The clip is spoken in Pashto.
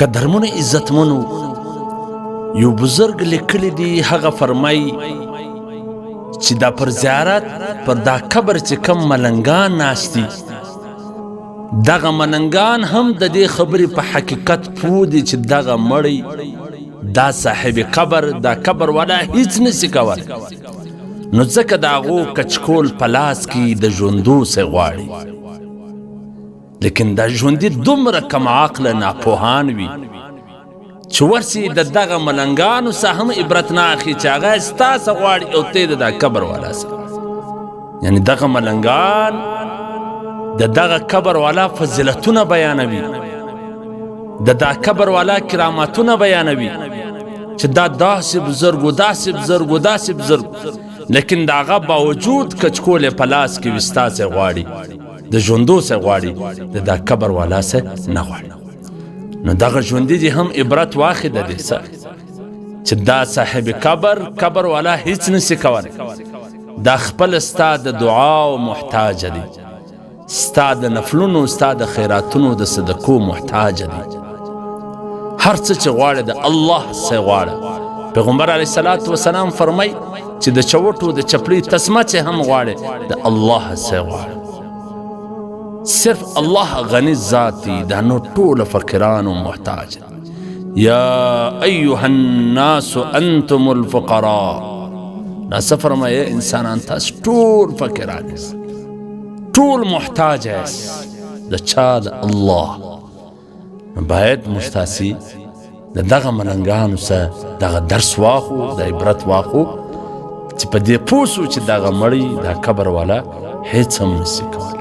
قدرمن عزتمنو یو بزرگ لیکلی دی هغه فرمای چې دا پر زیارت پر دا قبر چې کم ملنګان ناشتي دغه ملنګان هم د دې خبرې په حقیقت پوه دي چې دغه مړی دا صاحب قبر دا قبر والا هیڅ نشي کولی نو ځکه د هغو کچکول په لاس کې د ژوندو څه غواړي لیکن دا ژوندي دومره کم عقله ناپوهان وي چې ورسي د دغه ملنګانو څخه هم عبرت نه اخلي چې هغه ستا څه غواړي او ته د دا قبر والا څه یعنې دغه ملنګان د دغه قبر والا فضیلتونه بیانوي د دا قبر والا کرامتونه بیانوي چې دا داسې بزرګ و داسې بزرګ و داسې بزرګ لیکن د هغه باوجود کچکول په لاس کې وي ستا څه غواړي د ژوندو څه غواړي د دا قبر والا څه نه غواړي نو دغه ژوندي دي هم عبرت واخې د دې څه چې دا صاحب قبر والا هیڅ نشي کولی دا خپل ستا د دعاو محتاج دی ستا د نفلونو ستا د خیراتونو د صدقو محتاج دی هر څه چې غواړي د الله څه غواړي پیغمبر علیه الصلاة وسلام فرمای چې د چوټو د چپړې تسمه چې هم غواړي د الله څه غواړي صرف الله غنی ذات دی دا نو ټول فقیرانو محتاج یا ایها الناس انتم الفقراء ناسه فرمایه انسانان تاسو ټول فقیران یاست ټول محتاج یاست د چا د الله باید مستاسي د دغه ملنګانو څخه دغه درس واخو د عبرت واخو چې په دې پوه سو چې دغه مړی دا قبر والا هیڅ هم نشي کولی